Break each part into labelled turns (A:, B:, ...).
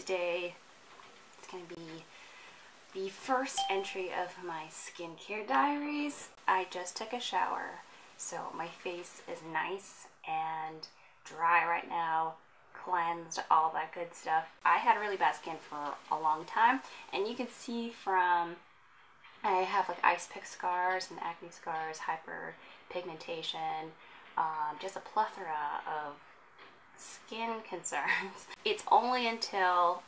A: today it's going to be the first entry of my skincare diaries. I just took a shower, so my face is nice and dry right now, cleansed, all that good stuff. I had really bad skin for a long time, and you can see from, I have like ice pick scars and acne scars, hyperpigmentation, just a plethora of skin concerns. It's only until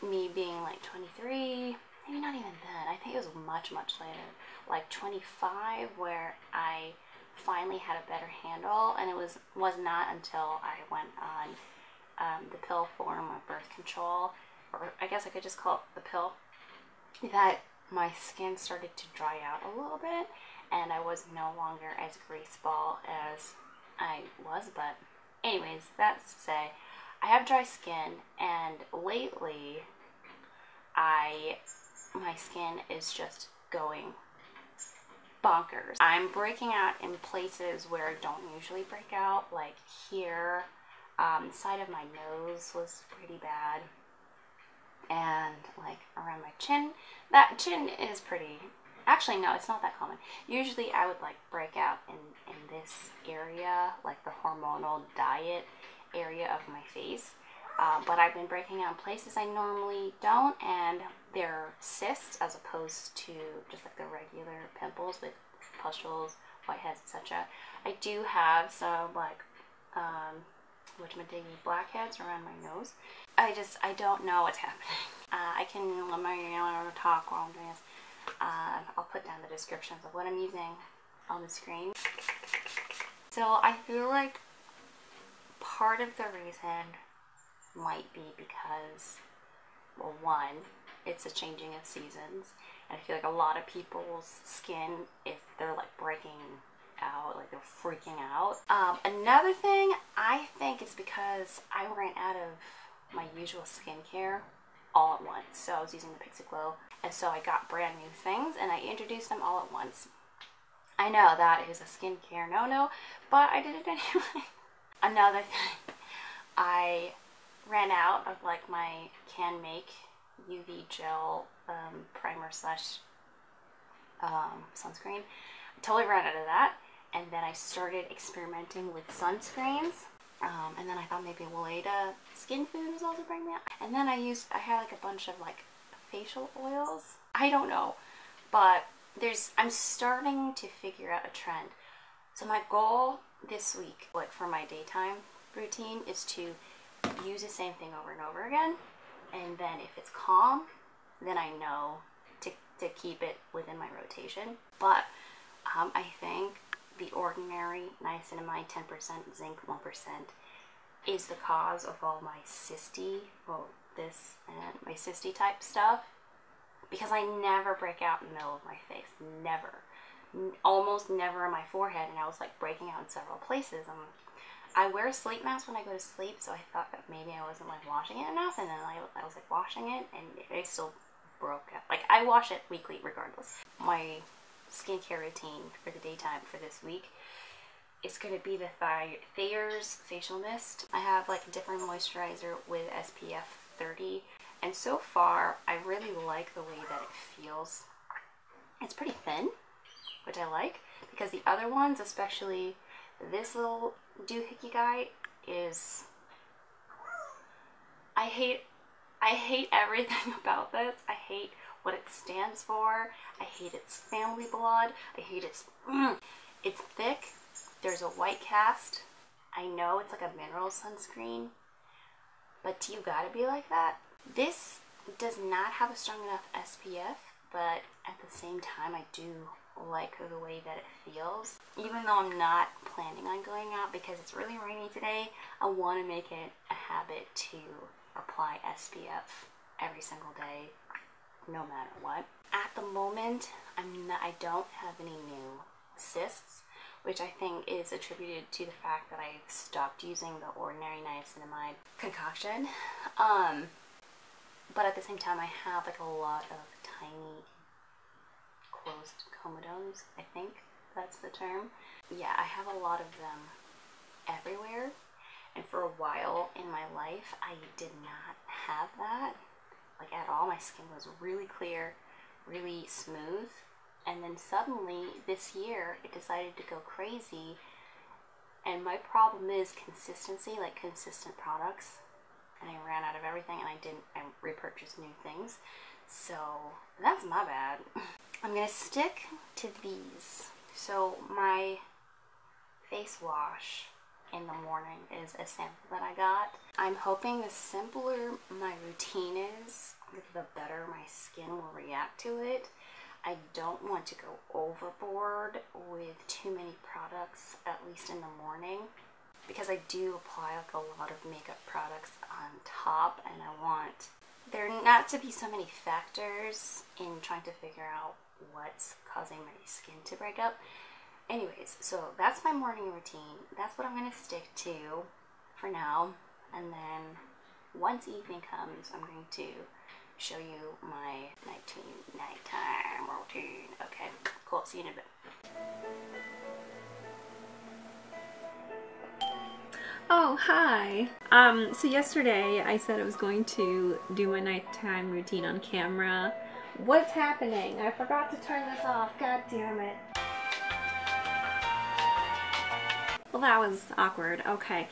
A: me being like 23, maybe not even then, I think it was much later, like 25, where I finally had a better handle, and it was not until I went on the pill form of birth control, or I guess I could just call it the pill, that my skin started to dry out a little bit, and I was no longer as greaseball as I was. But anyways, that's to say, I have dry skin, and lately my skin is just going bonkers. I'm breaking out in places where I don't usually break out, like here, the side of my nose was pretty bad, and like around my chin. That chin is pretty, actually no, it's not that common. Usually I would like break out in this area, like the hormonal diet area of my face. But I've been breaking out in places I normally don't, and they're cysts as opposed to just like the regular pimples with pustules, whiteheads, etc. I do have some like blackheads around my nose. I don't know what's happening. Let me talk while I'm doing this. I'll put down the descriptions of what I'm using on the screen. So I feel like part of the reason might be because, well, one, it's a changing of seasons, and I feel like a lot of people's skin, if they're like breaking out, like they're freaking out. Another thing, I think it's because I ran out of my usual skincare all at once. So I was using the Pixie Glow, and so I got brand new things and I introduced them all at once. I know that is a skincare no-no, but I did it anyway. Another thing, I ran out of like my Can Make UV gel primer slash sunscreen. I totally ran out of that, and then I started experimenting with sunscreens, and then I thought maybe Weleda Skin Food was also bringing me out, and then I had like a bunch of like facial oils. I don't know, but I'm starting to figure out a trend. So my goal this week, like for my daytime routine, is to use the same thing over and over again, and then if it's calm, then I know to keep it within my rotation. But I think the ordinary niacinamide 10%, zinc 1% is the cause of all my cysty, well, this and my cysty type stuff, because I never break out in the middle of my face, never, almost never on my forehead, and I was like breaking out in several places. I wear a sleep mask when I go to sleep, so I thought that maybe I wasn't like washing it enough, and then I was like washing it, and I still broke out. Like, I wash it weekly regardless. My skincare routine for the daytime for this week is going to be the Thayer's Facial Mist. I have like a different moisturizer with SPF 30, and so far I really like the way that it feels. It's pretty thin, which I like, because the other ones, especially this little doohickey guy, is, I hate everything about this. I hate what it stands for. I hate its family blood. I hate it's thick. There's a white cast. I know it's like a mineral sunscreen, but do you gotta be like that? This does not have a strong enough SPF, but at the same time I do like the way that it feels. Even though I'm not planning on going out because it's really rainy today, I want to make it a habit to apply SPF every single day, no matter what. At the moment, I don't have any new cysts, which I think is attributed to the fact that I stopped using the ordinary niacinamide concoction. But at the same time, I have like a lot of tiny closed comedones, I think that's the term. Yeah, I have a lot of them everywhere, and for a while in my my life, I did not have that, like at all. My skin was really clear, really smooth, and then suddenly this year it decided to go crazy. And my problem is consistency, like consistent products, and I ran out of everything, and I repurchased new things, so that's my bad. I'm gonna stick to these. So my face wash in the morning is a sample that I got. I'm hoping the simpler my routine is, the better my skin will react to it. I don't want to go overboard with too many products, at least in the morning, because I do apply like a lot of makeup products on top, and I want there not to be so many factors in trying to figure out what's causing my skin to break up. Anyways, so that's my morning routine. That's what I'm going to stick to for now. And then once evening comes, I'm going to show you my nighttime routine. Okay, cool. See you in a bit. Oh, hi. So yesterday I said I was going to do my nighttime routine on camera. What's happening? I forgot to turn this off. God damn it. Well, that was awkward. Okay.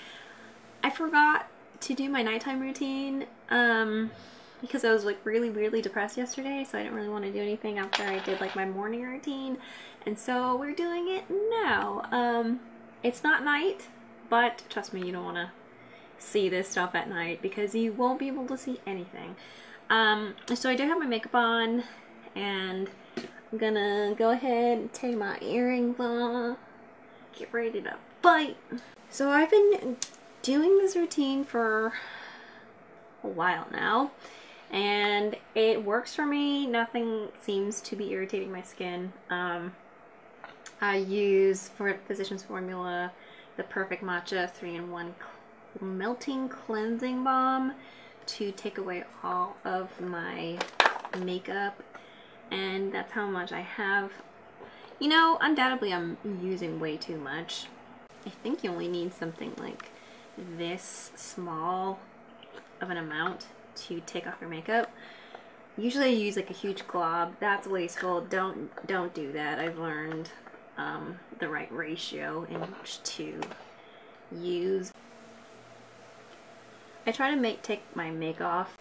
A: I forgot to do my nighttime routine because I was like really weirdly depressed yesterday, so I didn't really want to do anything after I did like my morning routine. And so we're doing it now. It's not night, but trust me, you don't want to see this stuff at night because you won't be able to see anything. So I do have my makeup on, and I'm gonna go ahead and take my earrings off, get ready to bite. So I've been doing this routine for a while now, and it works for me. Nothing seems to be irritating my skin. I use, for Physicians Formula, the Perfect Matcha 3-in-1 Melting Cleansing Balm to take away all of my makeup, and that's how much I have. You know, undoubtedly I'm using way too much. I think you only need something like this small of an amount to take off your makeup. Usually I use like a huge glob. That's wasteful. Don't do that. I've learned the right ratio in which to use. I try to take my makeup off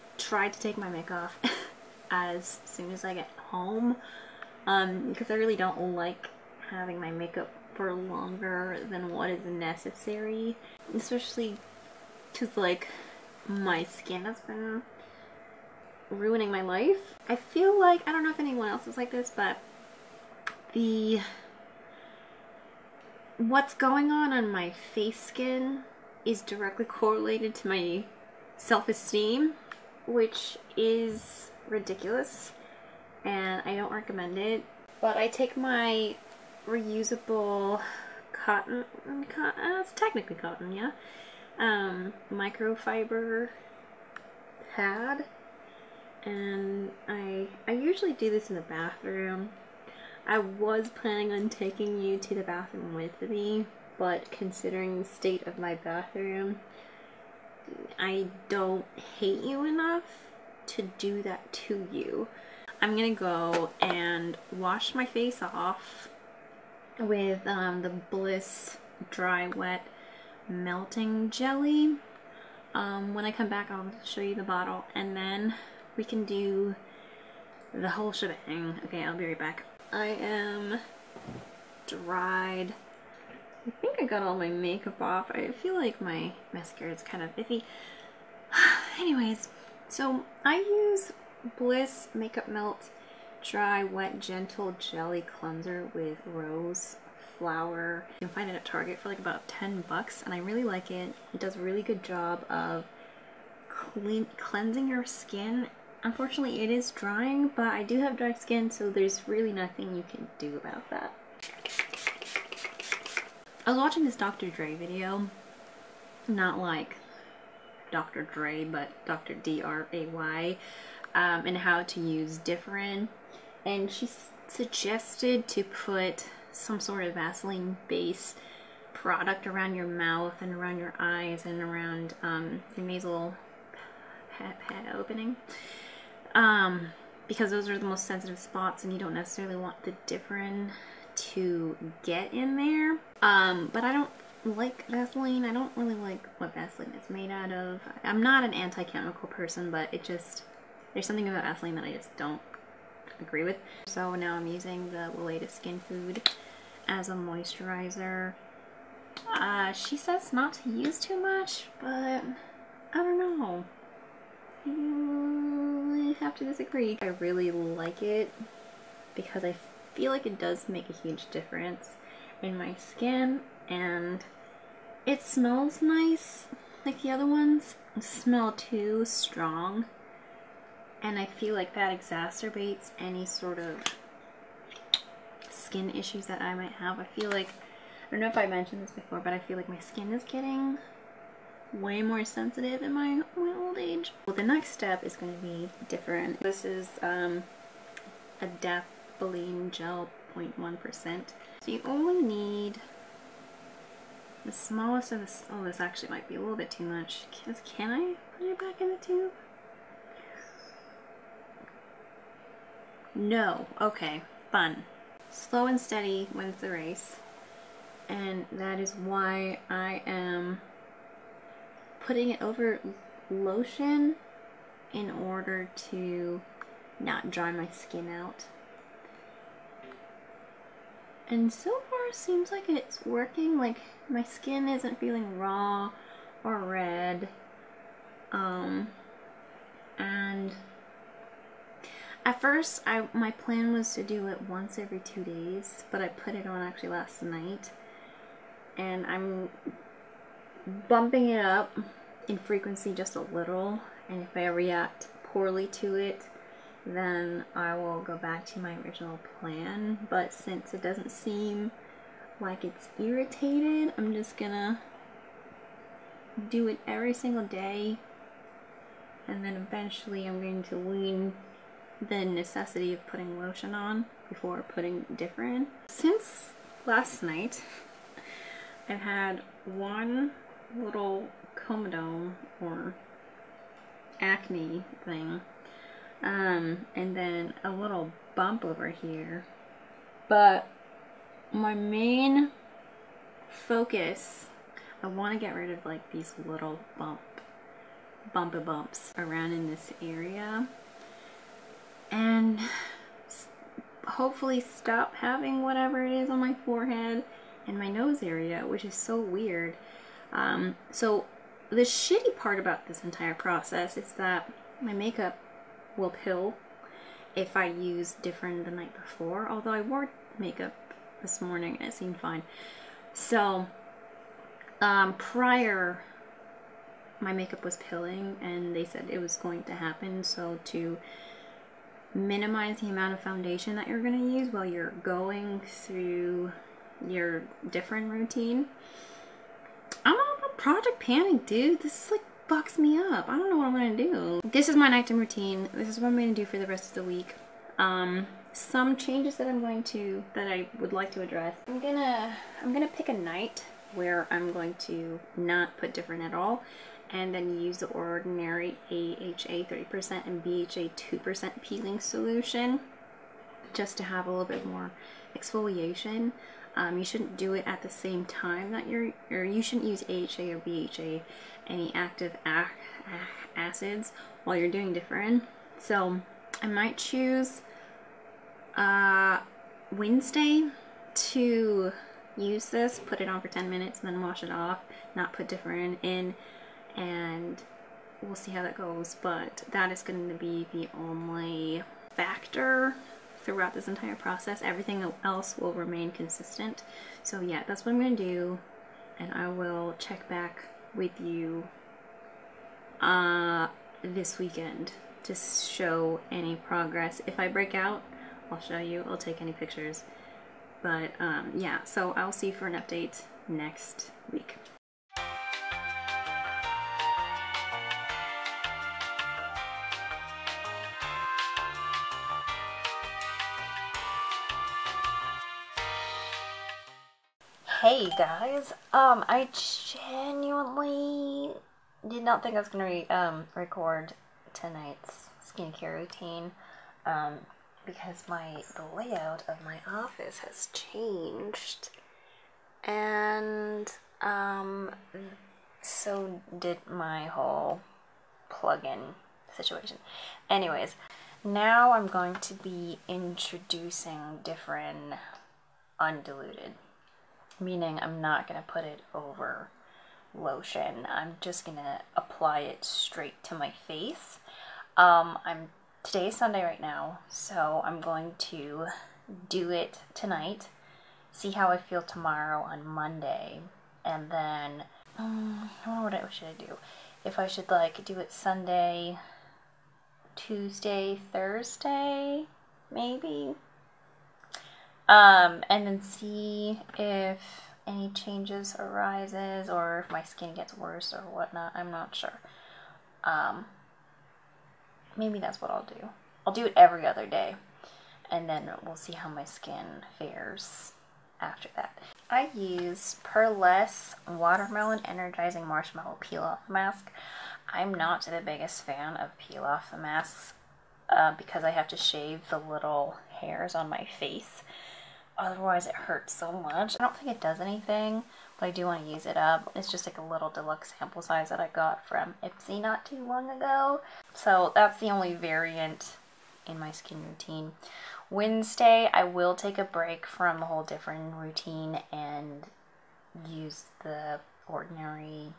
A: as soon as I get home, because I really don't like having my makeup for longer than what is necessary, especially because like my skin has been ruining my life. I feel like, I don't know if anyone else is like this, but what's going on my face skin is directly correlated to my self-esteem, which is ridiculous, and I don't recommend it. But I take my reusable cotton, it's technically cotton, yeah, microfiber pad, and I usually do this in the bathroom. I was planning on taking you to the bathroom with me, but considering the state of my bathroom, I don't hate you enough to do that to you. I'm gonna go and wash my face off with the Bliss Dry Wet Melting Jelly. When I come back, I'll show you the bottle, and then we can do the whole shebang. Okay, I'll be right back. I am dried. I think I got all my makeup off. I feel like my mascara is kind of iffy. Anyways, so I use Bliss Makeup Melt Dry Wet Gentle Jelly Cleanser with rose flower. You can find it at Target for like about 10 bucks, and I really like it. It does a really good job of cleansing your skin. Unfortunately, it is drying, but I do have dry skin, so there's really nothing you can do about that. I was watching this Dr. Dre video, not like Dr. Dre, but Dr. D-R-A-Y, and how to use Differin, and she suggested to put some sort of Vaseline base product around your mouth and around your eyes and around your nasal opening, because those are the most sensitive spots and you don't necessarily want the different to get in there. But I don't like Vaseline. I don't really like what Vaseline is made out of. I'm not an anti-chemical person, but it just, there's something about Vaseline that I just don't agree with. So now I'm using the Weleda Skin Food as a moisturizer. She says not to use too much, but I don't know. I have to disagree. I really like it because I feel like it does make a huge difference in my skin, and it smells nice like the other ones smell too strong, and I feel like that exacerbates any sort of skin issues that I might have. I feel like, I don't know if I mentioned this before, but I feel like my skin is getting way more sensitive in my old age. Well, the next step is going to be different. This is a Adapalene Gel 0.1%. So you only need the smallest of this. Oh, this actually might be a little bit too much. Can I put it back in the tube? No. Okay, fun. Slow and steady wins the race. And that is why I am putting it over lotion in order to not dry my skin out. And so far it seems like it's working. Like, my skin isn't feeling raw or red. And at first my plan was to do it once every 2 days, but I put it on actually last night, and I'm bumping it up in frequency just a little, and if I react poorly to it, then I will go back to my original plan. But since it doesn't seem like it's irritated, I'm just gonna do it every single day, and then eventually I'm going to wean the necessity of putting lotion on before putting different. Since last night, I've had one little comedone or acne thing, and then a little bump over here. But my main focus, I want to get rid of like these little bumpy bumps around in this area, and hopefully stop having whatever it is on my forehead and my nose area, which is so weird. So the shitty part about this entire process is that my makeup will pill if I use different the night before, although I wore makeup this morning and it seemed fine. So prior, my makeup was pilling and they said it was going to happen, so to minimize the amount of foundation that you're going to use while you're going through your different routine. I'm on a project panic, dude. This is like fucks me up. I don't know what I'm gonna do. This is my nighttime routine. This is what I'm gonna do for the rest of the week. Some changes that I would like to address. I'm gonna pick a night where I'm going to not put different at all, and then use the ordinary AHA 30% and BHA 2% peeling solution just to have a little bit more exfoliation. You shouldn't do it at the same time that you shouldn't use AHA or BHA, any active acids, while you're doing different. So I might choose Wednesday to use this, put it on for 10 minutes and then wash it off, not put different in, and we'll see how that goes. But that is going to be the only factor throughout this entire process. Everything else will remain consistent. So yeah, that's what I'm going to do, and I will check back with you this weekend to show any progress. If I break out, I'll show you. I'll take any pictures. But yeah, so I'll see you for an update next week. Hey guys, I genuinely did not think I was going to record tonight's skincare routine, because the layout of my office has changed, and, so did my whole plug-in situation. Anyways, now I'm going to be introducing different undiluted, meaning I'm not going to put it over lotion. I'm just going to apply it straight to my face. Today is Sunday right now, so I'm going to do it tonight, see how I feel tomorrow on Monday, and then, I don't know what should I do. If I should, like, do it Sunday, Tuesday, Thursday, maybe? And then see if any changes arises, or if my skin gets worse or whatnot. I'm not sure. Maybe that's what I'll do. I'll do it every other day, and then we'll see how my skin fares after that. I use Pearless Watermelon Energizing Marshmallow Peel-Off Mask. I'm not the biggest fan of peel-off masks because I have to shave the little hairs on my face. Otherwise it hurts so much. I don't think it does anything, but I do want to use it up. It's just like a little deluxe sample size that I got from ISHI not too long ago. So that's the only variant in my skin routine. Wednesday, I will take a break from the whole different routine and use the ordinary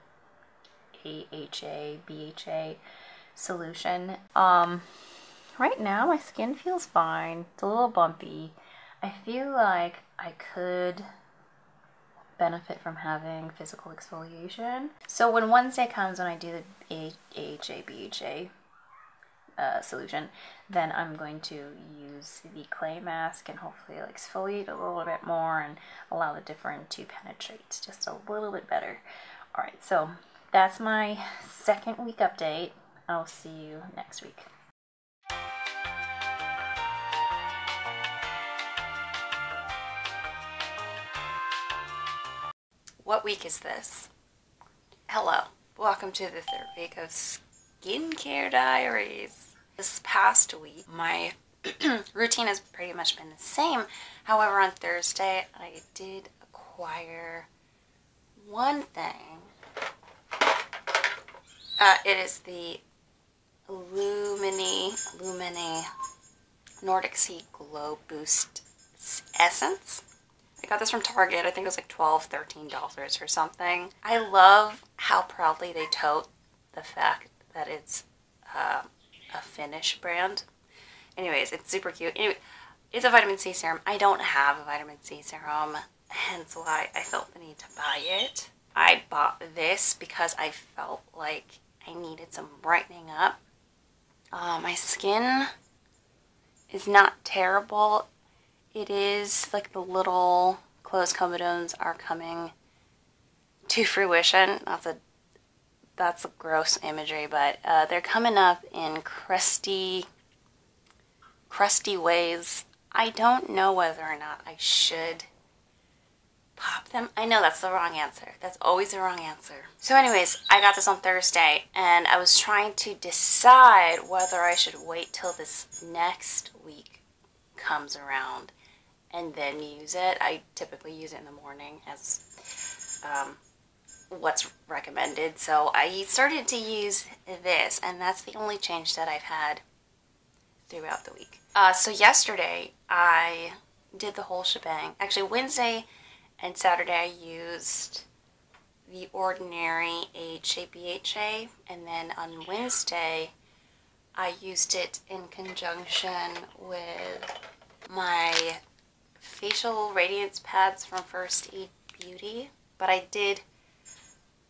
A: AHA, BHA solution. Right now my skin feels fine. It's a little bumpy. I feel like I could benefit from having physical exfoliation. So when Wednesday comes, when I do the AHA, BHA solution, then I'm going to use the clay mask and hopefully exfoliate a little bit more and allow the different to penetrate just a little bit better. Alright, so that's my second week update. I'll see you next week. What week is this? Hello, welcome to the third week of Skincare Diaries. This past week, my routine has pretty much been the same. However, on Thursday, I did acquire one thing. It is the Lumini Nordic Sea Glow Boost Essence. I got this from Target. I think it was like $12, $13 or something. I love how proudly they tote the fact that it's a Finnish brand. Anyways, it's super cute. Anyway, it's a vitamin C serum. I don't have a vitamin C serum, hence why I felt the need to buy it. I bought this because I felt like I needed some brightening up. My skin is not terrible. It is like the closed comedones are coming to fruition. That's a gross imagery, but they're coming up in crusty ways. I don't know whether or not I should pop them. I know that's the wrong answer. That's always the wrong answer. So anyways, I got this on Thursday, and I was trying to decide whether I should wait till this next week comes around and then use it. I typically use it in the morning as what's recommended. So I started to use this, and that's the only change that I've had throughout the week. So yesterday I did the whole shebang. Actually, Wednesday and Saturday I used the ordinary AHA, BHA, and then on Wednesday I used it in conjunction with my facial radiance pads from First Aid Beauty. But I did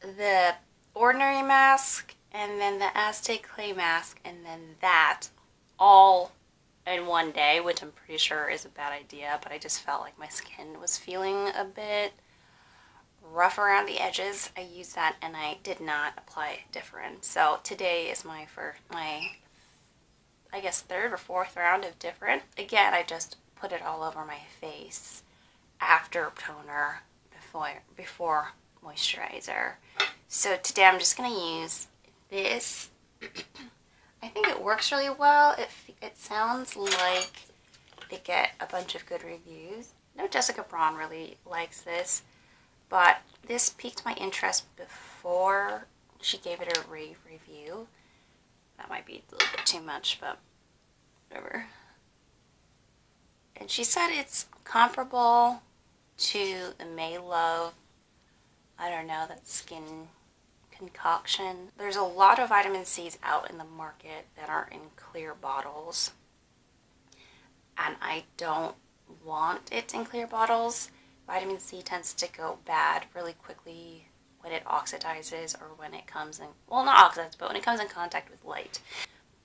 A: the ordinary mask and then the Aztec clay mask and then that all in one day, which I'm pretty sure is a bad idea, but I just felt like my skin was feeling a bit rough around the edges. I used that and I did not apply it different. So today is my I guess third or fourth round of different. Again, I just put it all over my face after toner before moisturizer. So today I'm just going to use this. I think it works really well. It sounds like they get a bunch of good reviews. No, Jessica Braun really likes this, but this piqued my interest before she gave it a rave review. That might be a little bit too much, but whatever. And she said it's comparable to the May Love, I don't know, that skin concoction. There's a lot of vitamin C's out in the market that are in clear bottles, and I don't want it in clear bottles. Vitamin C tends to go bad really quickly when it oxidizes, or when it comes in, well, not oxidizes, but when it comes in contact with light.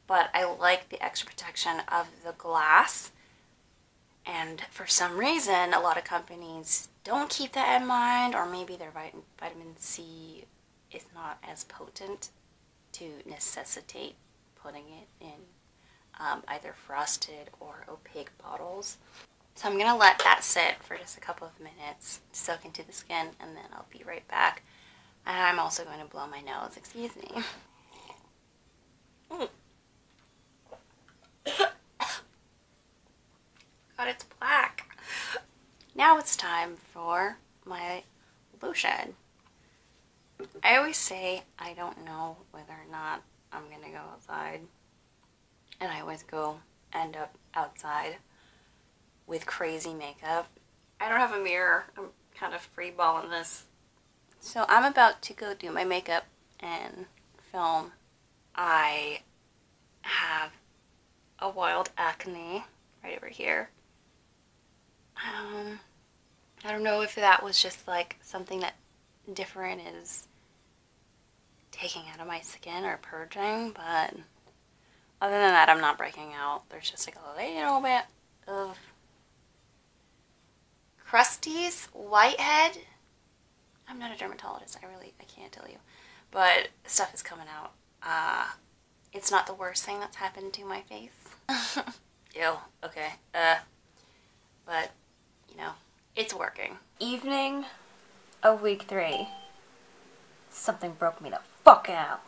A: But I like the extra protection of the glass, and for some reason a lot of companies don't keep that in mind, or maybe their vitamin C is not as potent to necessitate putting it in either frosted or opaque bottles. So I'm going to let that sit for just a couple of minutes to soak into the skin, and then I'll be right back. And I'm also going to blow my nose, excuse me. God, it's black. Now it's time for my lotion. I always say I don't know whether or not I'm going to go outside. And I always end up outside with crazy makeup. I don't have a mirror. I'm kind of freeballing this. So I'm about to go do my makeup and film. I have a wild acne right over here. I don't know if that was just like something that different is taking out of my skin or purging, but other than that, I'm not breaking out. There's just like a little bit of crusties, whitehead. I'm not a dermatologist. I can't tell you, but stuff is coming out. It's not the worst thing that's happened to my face. Ew. Okay. But you know, it's working. Evening of week 3. Something broke me the fuck out.